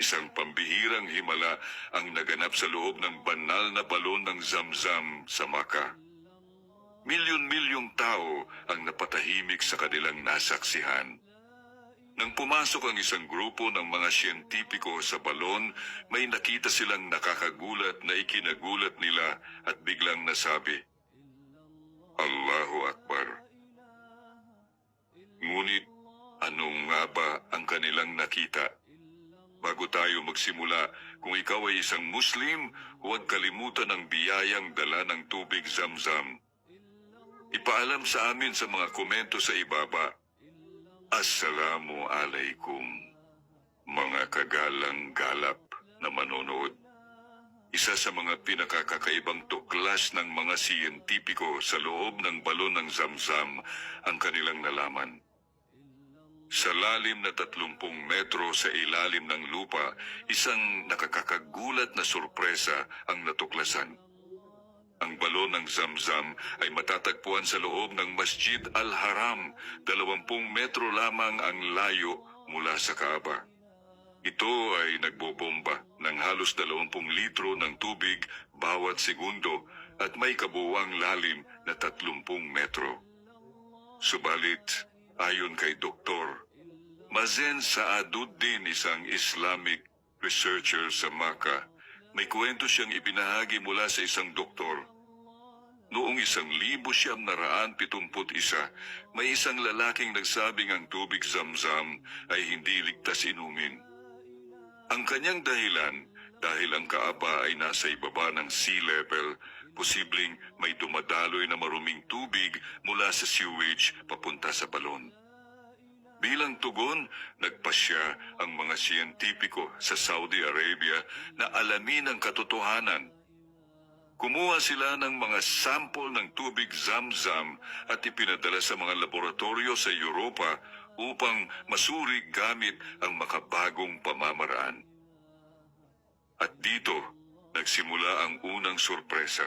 Isang pambihirang himala ang naganap sa loob ng banal na balon ng Zamzam sa Makkah. Milyon-milyong tao ang napatahimik sa kanilang nasaksihan. Nang pumasok ang isang grupo ng mga siyentipiko sa balon, may nakita silang nakakagulat na ikinagulat nila at biglang nasabi, Allahu Akbar. Ngunit anong nga ba ang kanilang nakita? Bago tayo magsimula, kung ikaw ay isang Muslim, huwag kalimutan ang biyayang dala ng tubig Zamzam. Ipaalam sa amin sa mga komento sa ibaba. Assalamu alaikum, mga kagalang galap na manonood. Isa sa mga pinakakakaibang tuklas ng mga siyentipiko sa loob ng balon ng Zamzam ang kanilang nalaman. Sa lalim na 30 metro sa ilalim ng lupa, isang nakakakagulat na sorpresa ang natuklasan. Ang balon ng Zamzam ay matatagpuan sa loob ng Masjid Al-Haram, 20 metro lamang ang layo mula sa Kaaba. Ito ay nagbobomba ng halos 20 litro ng tubig bawat segundo at may kabuuang lalim na 30 metro. Subalit, ayon kay Dr. Mazen Saaduddin, isang Islamic researcher sa Makkah, may kwento siyang ibinahagi mula sa isang doktor. Noong 1971, may isang lalaking nagsabing ang tubig Zamzam ay hindi ligtas inumin. Ang kanyang dahilan, dahil ang Kaaba ay nasa ibaba ng sea level, posibleng may dumadaloy na maruming tubig mula sa sewage papunta sa balon. Bilang tugon, nagpasya ang mga siyentipiko sa Saudi Arabia na alamin ang katotohanan. Kumuha sila ng mga sample ng tubig Zamzam at ipinadala sa mga laboratorio sa Europa upang masuri gamit ang makabagong pamamaraan. At dito, nagsimula ang unang sorpresa.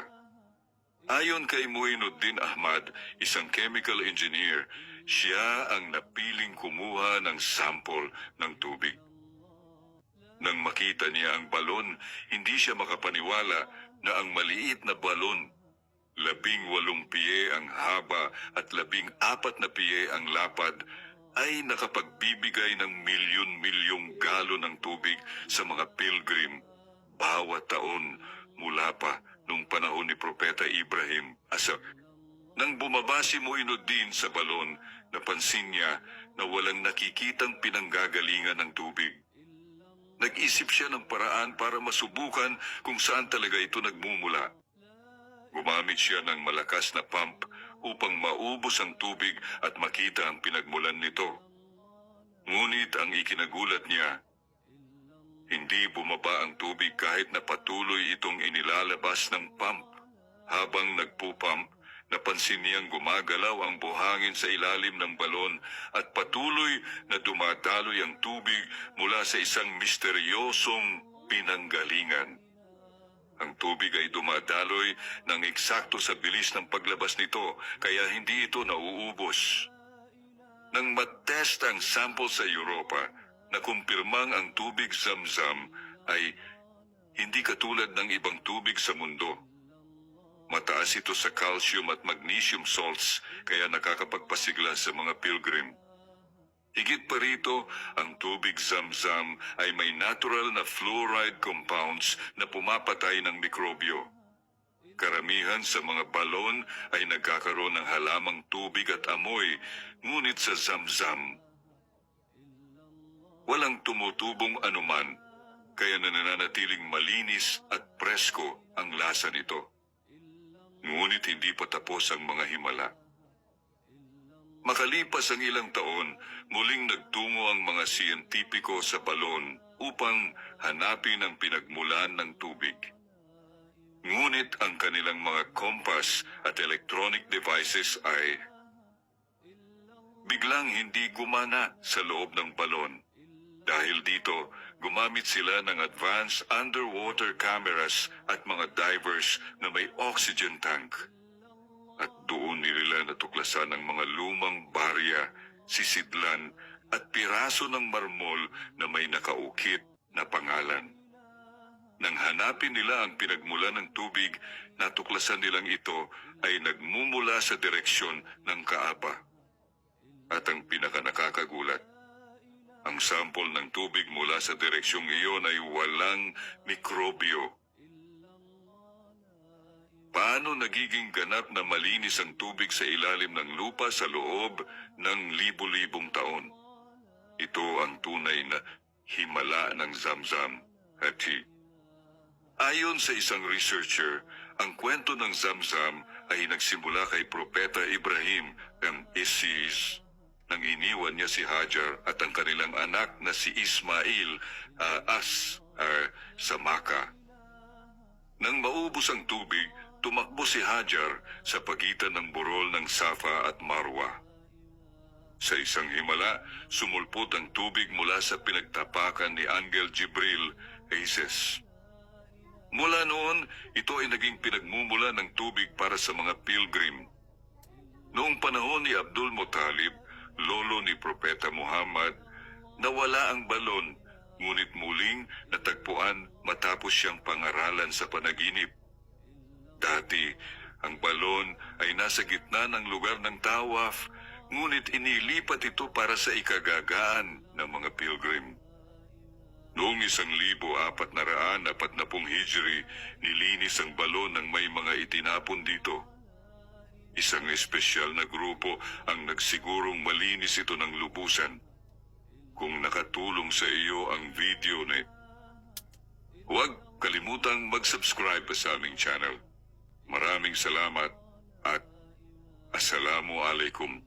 Ayon kay Muinuddin Ahmad, isang chemical engineer, siya ang napiling kumuha ng sample ng tubig. Nang makita niya ang balon, hindi siya makapaniwala na ang maliit na balon, 18 piye ang haba at 14 na piye ang lapad, ay nakapagbibigay ng milyon-milyong galon ng tubig sa mga pilgrim bawat taon mula pa nung panahon ni Propeta Ibrahim. Nang bumaba si Muinuddin sa balon, napansin niya na walang nakikitang pinanggagalingan ng tubig. Nag-isip siya ng paraan para masubukan kung saan talaga ito nagmumula. Gumamit siya ng malakas na pump upang maubos ang tubig at makita ang pinagmulan nito. Ngunit ang ikinagulat niya, hindi bumaba ang tubig kahit na patuloy itong inilalabas ng pump. Habang nagpupump, napansin niyang gumagalaw ang buhangin sa ilalim ng balon at patuloy na dumadaloy ang tubig mula sa isang misteryosong pinanggalingan. Ang tubig ay dumadaloy ng eksakto sa bilis ng paglabas nito, kaya hindi ito nauubos. Nang matest ang sample sa Europa, nakumpirmang ang tubig Zamzam ay hindi katulad ng ibang tubig sa mundo. Mataas ito sa calcium at magnesium salts, kaya nakakapagpasigla sa mga pilgrim. Higit pa rito, ang tubig Zamzam ay may natural na fluoride compounds na pumapatay ng mikrobyo. Karamihan sa mga balon ay nagkakaroon ng halamang tubig at amoy, ngunit sa Zamzam, walang tumutubong anuman, kaya nananatiling malinis at presko ang lasa nito. Ngunit hindi pa tapos ang mga himala. Makalipas ang ilang taon, muling nagtungo ang mga siyentipiko sa balon upang hanapin ang pinagmulan ng tubig. Ngunit ang kanilang mga compass at electronic devices ay biglang hindi gumana sa loob ng balon. Dahil dito, gumamit sila ng advanced underwater cameras at mga divers na may oxygen tank. At doon nila natuklasan ang mga lumang barya, sisidlan at piraso ng marmol na may nakaukit na pangalan. Nang hanapin nila ang pinagmulan ng tubig, natuklasan nilang ito ay nagmumula sa direksyon ng Kaaba. At ang pinakanakakagulat, ang sample ng tubig mula sa direksyong iyon ay walang mikrobyo. Paano nagiging ganap na malinis ang tubig sa ilalim ng lupa sa loob ng libu-libong taon? Ito ang tunay na himala ng Zamzam, Hati. Ayon sa isang researcher, ang kwento ng Zamzam ay nagsimula kay Propeta Ibrahim ng Isis nang iniwan niya si Hajar at ang kanilang anak na si Ismail sa Maka. Nang maubos ang tubig, tumakbo si Hajar sa pagitan ng burol ng Safa at Marwa. Sa isang himala, sumulpot ang tubig mula sa pinagtapakan ni Angel Jibril, Isis. Mula noon, ito ay naging pinagmumula ng tubig para sa mga pilgrim. Noong panahon ni Abdul Muttalib, lolo ni Propeta Muhammad, nawala ang balon, ngunit muling natagpuan matapos siyang pangaralan sa panaginip. Dati, ang balon ay nasa gitna ng lugar ng tawaf, ngunit inilipat ito para sa ikagagaan ng mga pilgrim. Noong 1440 Hijri, nilinis ang balon ng may mga itinapon dito. Isang espesyal na grupo ang nagsigurong malinis ito ng lubusan. Kung nakatulong sa iyo ang video na ito, huwag kalimutang mag-subscribe sa aming channel. Maraming salamat at Assalamualaikum.